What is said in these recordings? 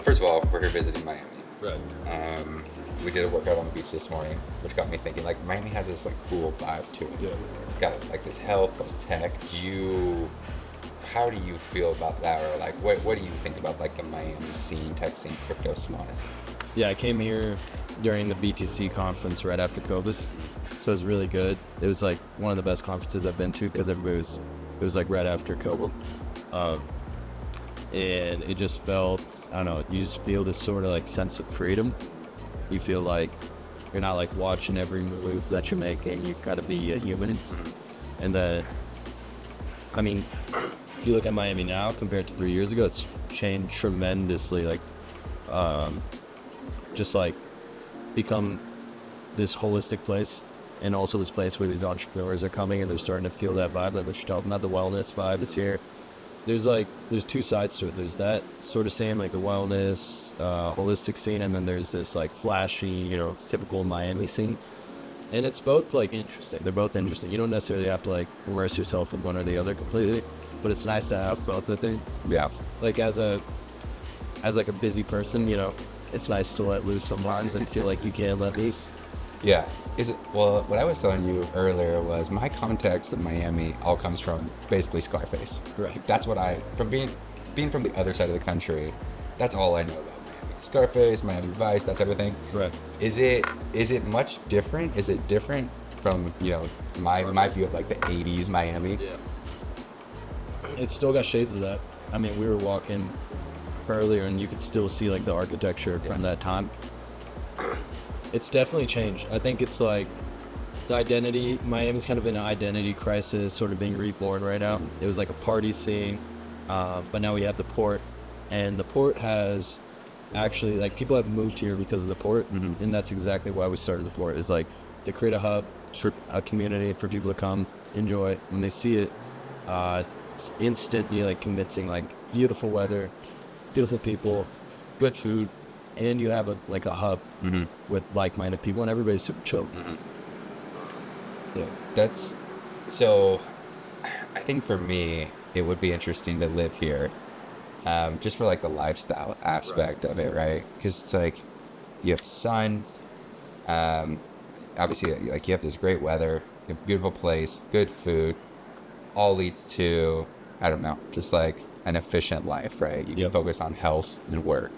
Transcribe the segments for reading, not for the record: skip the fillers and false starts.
first of all, we're here visiting Miami. Right. We did a workout on the beach this morning, which got me thinking, like, Miami has this, like, cool vibe to it. Yeah. It's got, like, this health plus tech. How do you feel about that? Or, like, what do you think about, like, the Miami scene, tech scene, crypto scene? Yeah, I came here during the BTC conference right after COVID, so it was really good. It was like one of the best conferences I've been to because it was like right after COVID, and it just felt, I don't know, you just feel this sort of like sense of freedom. You feel like you're not like watching every move that you're making. You've got to be a human, and I mean, if you look at Miami now compared to 3 years ago, it's changed tremendously. Like, just like become this holistic place, and also this place where these entrepreneurs are coming and they're starting to feel that vibe that we're talking about, the wellness vibe that's here. There's two sides to it. There's that sort of scene, like the wellness, holistic scene, and then there's this like flashy, typical Miami scene. And it's both like interesting. They're both interesting. You don't necessarily have to like immerse yourself in one or the other completely, but it's nice to have both, I think. Yeah. Like as like a busy person, it's nice to let loose sometimes and feel like you can let loose. Yeah. Well, what I was telling you earlier was my context of Miami all comes from basically Scarface. Right. That's what from being from the other side of the country, that's all I know about Miami. Scarface, Miami Vice, that type of thing. Right. Is it much different? Is it different from, my view of like the 80s Miami? Yeah. It's still got shades of that. I mean, we were walking earlier and you could still see like the architecture from that time. It's definitely changed. I think it's like the identity, Miami's kind of in an identity crisis, sort of being reborn right now. It was like a party scene, but now we have the port, and the port has actually, like, people have moved here because of the port, and that's exactly why we started the port, is like to create a hub, a community for people to come enjoy. When they see it, it's instantly like convincing, like beautiful weather, beautiful people, good food, and you have a hub with like-minded people, and everybody's super chill. Yeah, so I think for me it would be interesting to live here, just for like the lifestyle aspect of it, right? Because it's like you have sun, obviously, like, you have this great weather, you have a beautiful place, good food, all leads to, I don't know, just like an efficient life, right? You can focus on health and work.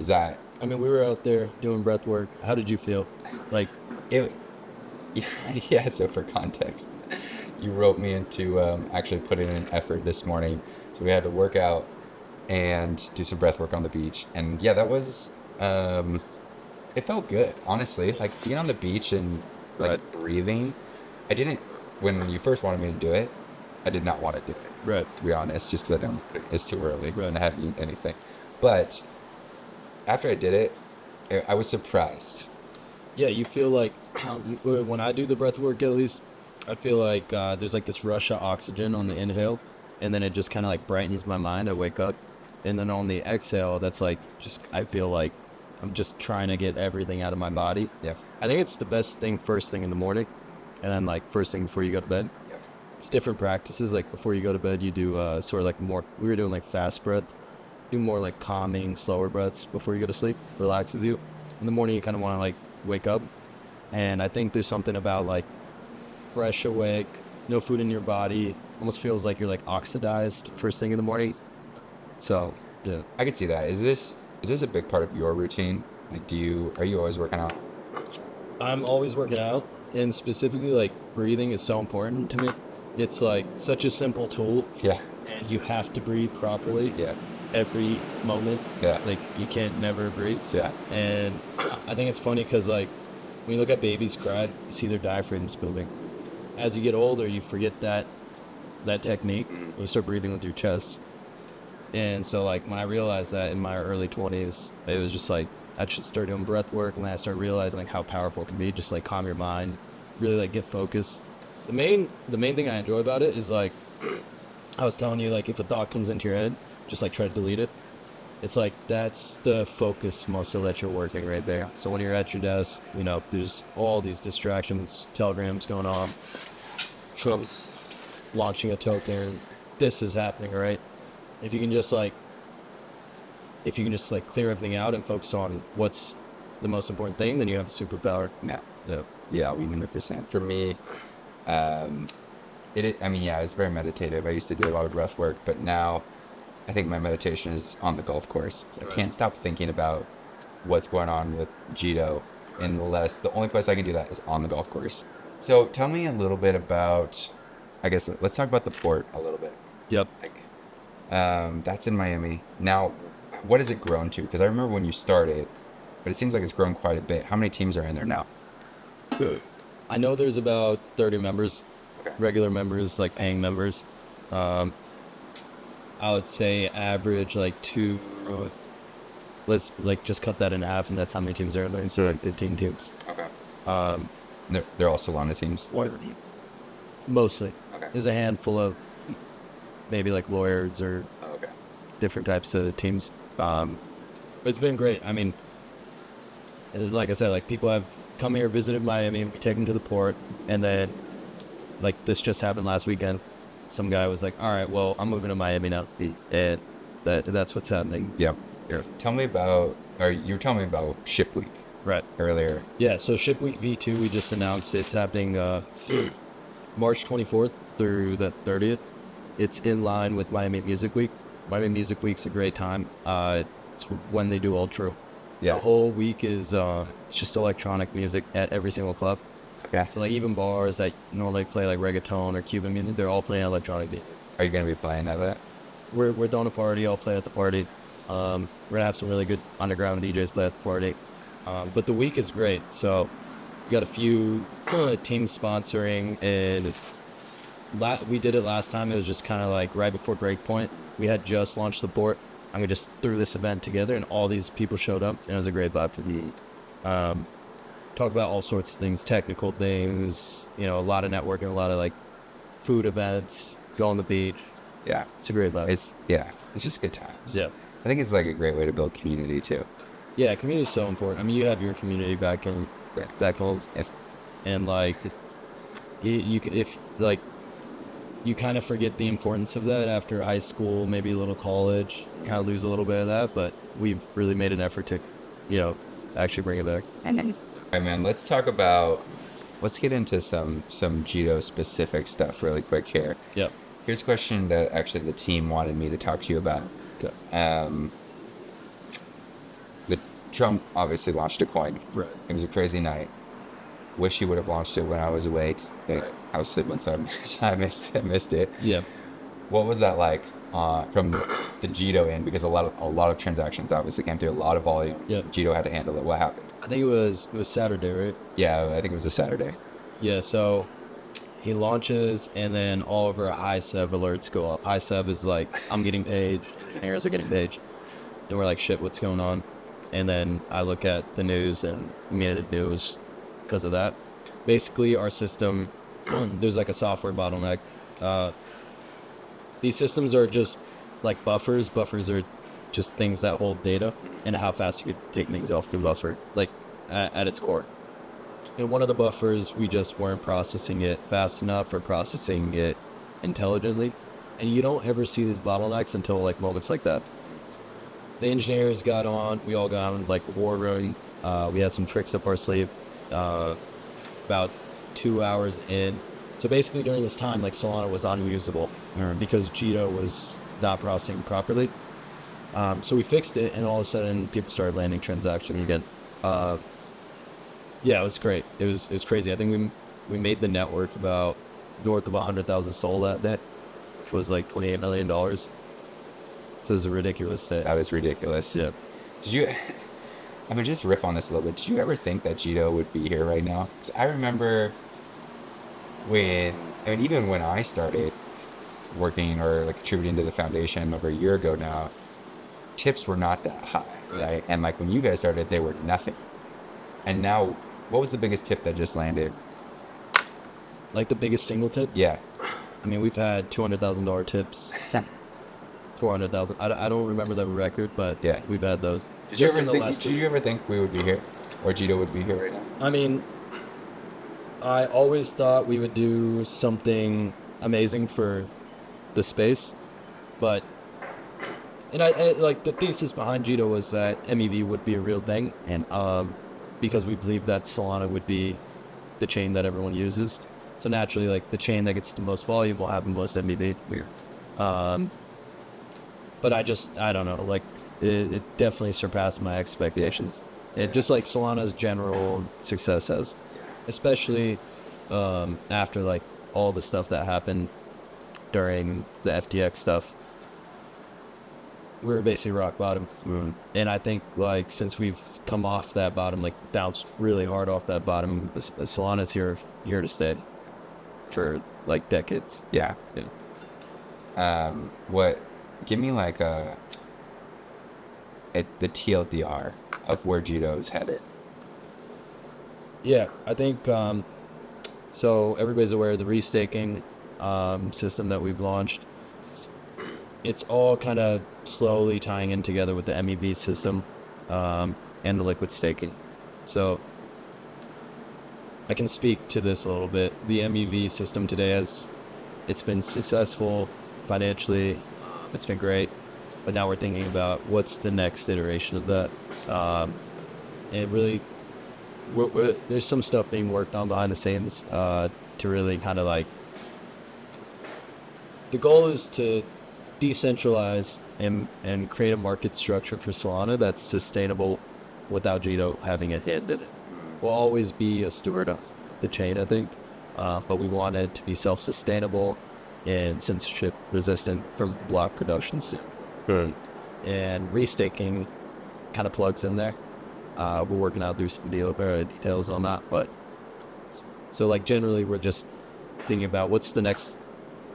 Is that? I mean, we were out there doing breath work. How did you feel? Like it? Yeah. So for context, you roped me into actually putting in effort this morning. So we had to work out and do some breath work on the beach, and yeah, that was. It felt good, honestly. Like being on the beach and like breathing. I didn't. When you first wanted me to do it, I did not want to do it. Right. To be honest, just because it's too early right. and I hadn't eaten anything. But after I did it, I was surprised. Yeah, you feel like, when I do the breath work, at least, I feel like there's like this rush of oxygen on the inhale, and then it just kind of like brightens my mind. I wake up, and then on the exhale, that's like I feel like I'm just trying to get everything out of my body. Yeah. I think it's the best thing first thing in the morning, and then like first thing before you go to bed. Yeah. It's different practices. Like before you go to bed, you do sort of like more. We were doing like fast breath. Do more like calming, slower breaths before you go to sleep. Relaxes you. In the morning, you kind of want to like wake up, and I think there's something about like fresh awake, no food in your body, almost feels like you're like oxidized first thing in the morning. So yeah, I could see that. Is this a big part of your routine? Like, are you always working out? I'm always working out, and specifically like breathing is so important to me. It's like such a simple tool. Yeah. And you have to breathe properly. Yeah. Every moment. Yeah. Like you can't never breathe. Yeah. And I think it's funny because like when you look at babies cry, you see their diaphragms building. As you get older, you forget that technique. You start breathing with your chest. And so like when I realized that in my early 20s, it was just like I should start doing breath work, and then I started realizing like how powerful it can be. Just like calm your mind, really like get focused. The main thing I enjoy about it is like I was telling you, like if a thought comes into your head, just like try to delete it. It's like that's the focus muscle that you're working right there. So when you're at your desk, there's all these distractions, telegrams going on, Trump's launching a token, this is happening, right? If you can just like if you can just like clear everything out and focus on what's the most important thing, then you have a superpower. Yeah. Yeah. Yeah, 100%. For me, I mean, yeah, it's very meditative. I used to do a lot of breath work, but now I think my meditation is on the golf course. I can't stop thinking about what's going on with Jito unless the only place I can do that is on the golf course. So tell me a little bit about, I guess, let's talk about the port a little bit. Yep. Like, that's in Miami. Now, what has it grown to? Because I remember when you started, but it seems like it's grown quite a bit. How many teams are in there now? I know there's about 30 members, Okay. regular members, like paying members. Um, I would say average like two. Let's like just cut that in half, and that's how many teams there are. There. So like 15 teams. Okay. Um, They're all Solana teams. Mostly. Okay. There's a handful of maybe like lawyers or Oh, okay. different types of teams. But it's been great. I mean, like I said, like people have come here, visited Miami, we take them to the port, and then like this just happened last weekend. Some guy was like, "All right, well, I'm moving to Miami now," and that's what's happening. Yep. Here. Tell me about, or you were telling me about Ship Week Right. earlier. Yeah. So Ship Week V2, we just announced it's happening March 24th through the 30th. It's in line with Miami Music Week. Miami Music Week's a great time. It's when they do Ultra. Yeah. The whole week is it's just electronic music at every single club. Okay. So like even bars that normally play like reggaeton or Cuban music, they're all playing electronic music. Are you going to be playing at that? We're throwing a party. I'll play at the party. We're gonna have some really good underground DJs play at the party. But the week is great. So we got a few teams sponsoring, and we did it last time. It was just kind of like right before Breakpoint. We had just launched the port. We just threw this event together, and all these people showed up, and it was a great vibe for me. Talk about all sorts of things, technical things, a lot of networking, a lot of like food events, go on the beach. Yeah. It's a great vibe. It's just good times. Yeah. I think it's like a great way to build community too. Yeah, community is so important. I mean, you have your community back home, Yes. and like you if like you kind of forget the importance of that after high school, maybe a little college, kind of lose a little bit of that. But we've really made an effort to, actually bring it back. All right, man. Let's get into some Jito specific stuff really quick here. Yep. Here's a question that actually the team wanted me to talk to you about. Okay. The Trump obviously launched a coin. Right. It was a crazy night. Wish he would have launched it when I was awake. Right. I was sleeping, so I missed it. Yeah. What was that like from the Jito end? Because a lot of transactions obviously came through, a lot of volume. Yeah. Jito had to handle it. What happened? I think it was Saturday, right? Yeah, I think it was a Saturday. Yeah. So he launches, and then all of our iSev alerts go up. iSev is like, I'm getting paged, engineers are getting paged. And we're like, shit, what's going on? And then I look at the news, and immediate news because of that. Basically, our system, there's like a software bottleneck. These systems are just like buffers. Buffers are just things that hold data and how fast you could take things off the buffer, like at its core. And one of the buffers, we just weren't processing it fast enough or processing it intelligently. And you don't ever see these bottlenecks until like moments like that. The engineers got on, we all got on like war room. We had some tricks up our sleeve. About 2 hours in. So basically during this time, like Solana was unusable because Jito was not processing properly. So we fixed it, and all of a sudden people started landing transactions again. Yeah, it was great. It was crazy. I think we made the network about north of 100,000 SOL that day, which was like $28 million. So it was a ridiculous day. That was ridiculous. Yeah. Did you? I mean, just riff on this a little bit. Did you ever think that Jito would be here right now? Because I remember even when I started working or like contributing to the foundation over a year ago now, tips were not that high, right? And like when you guys started, they were nothing. And now, what was the biggest tip that just landed? Like the biggest single tip? Yeah. I mean, we've had $200,000 tips. 400,000. I don't remember the record, but yeah, we've had those. Did you ever think we would be here, or Jito would be here right now? I mean, I always thought we would do something amazing for the space, but And like the thesis behind Jito was that MEV would be a real thing, and because we believe that Solana would be the chain that everyone uses. So naturally, like the chain that gets the most volume will have the most MEV. Weird. But I don't know, like it definitely surpassed my expectations. It just like Solana's general success has, especially after like all the stuff that happened during the FTX stuff. We were basically rock bottom. Mm. And I think like since we've come off that bottom, like bounced really hard off that bottom, Solana's here to stay for like decades. Yeah. What? Give me like the TLDR of where Jito is headed. Yeah, I think so. Everybody's aware of the restaking system that we've launched. It's all kind of slowly tying in together with the MEV system and the liquid staking. So I can speak to this a little bit. The MEV system today it's been successful financially. It's been great, but now we're thinking about what's the next iteration of that. And really, there's some stuff being worked on behind the scenes to really kind of like. The goal is to decentralize and create a market structure for Solana that's sustainable without Jito having a hand in it. We'll always be a steward of the chain, I think, but we want it to be self-sustainable and censorship resistant from block production soon. And restaking kind of plugs in there. We're working out through some details on that, but so like generally we're just thinking about what's the next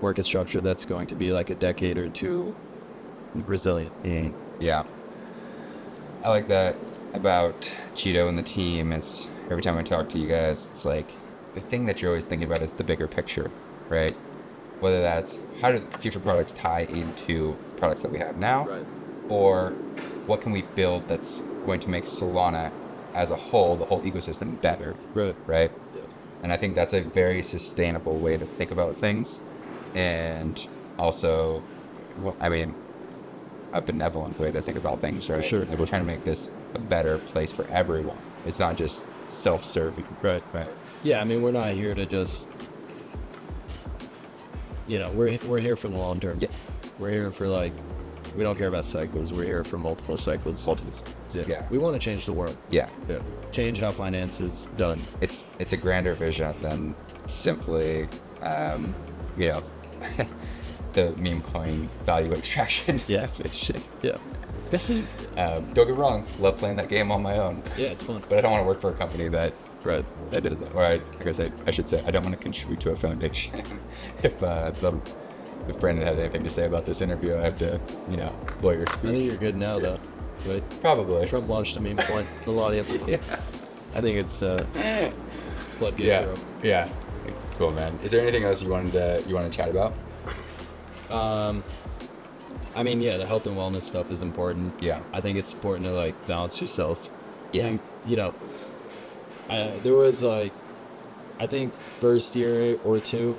market structure that's going to be like a decade or two resilient. Yeah. I like that about Jito and the team. Is every time I talk to you guys, it's like the thing that you're always thinking about is the bigger picture, right? Whether that's how do future products tie into products that we have now, Right. or what can we build that's going to make Solana as a whole, the whole ecosystem, better, right? Yeah. And I think that's a very sustainable way to think about things, and also, well, I mean, a benevolent way to think about things, right? Sure. Like we're trying to make this a better place for everyone. It's not just self-serving. Right. Right. Yeah, I mean, we're not here to just, we're here for the long term. Yeah. We're here for like, we don't care about cycles. We're here for multiple cycles. Yeah. We want to change the world. Yeah. Yeah. Change how finance is done. It's a grander vision than simply, the meme coin value extraction. Yeah. Yeah. Don't get wrong, love playing that game on my own. Yeah, it's fun. But I don't want to work for a company that Right. does that. Or I should say, I don't want to contribute to a foundation. If Brandon had anything to say about this interview, I have to, lawyer I speak. think you're good now, though. Right? Probably. Trump launched a meme coin. A lot of people. Yeah. I think it's floodgates Yeah. are open. Yeah. Cool, man. Is there anything else you want to chat about? I mean, yeah, the health and wellness stuff is important. Yeah. I think it's important to like balance yourself. Yeah. There was like, I think first year or two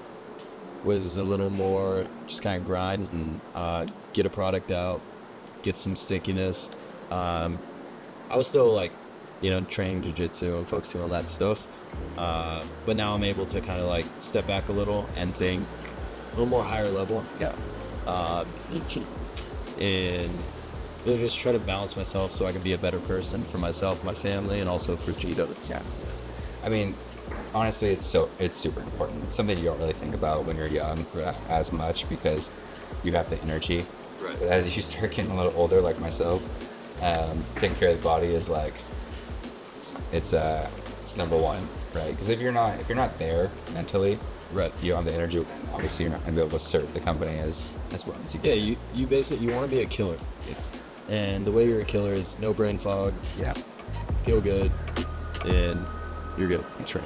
was a little more just kind of grind and get a product out, get some stickiness. I was still like, training jiu-jitsu and focusing on that stuff. But now I'm able to kind of like step back a little and think a little more higher level. Yeah. And really just try to balance myself so I can be a better person for myself, my family, and also for Jito. Yeah. I mean, honestly, it's super important. It's something you don't really think about when you're young as much because you have the energy. Right. But as you start getting a little older, like myself, taking care of the body is like it's number one, right? Because if you're not there mentally, Right. you don't have the energy. Obviously, you're not going to be able to serve the company as well as you Yeah, can. you basically, you want to be a killer. And the way you're a killer is no brain fog, Yeah. feel good, and you're good. That's right.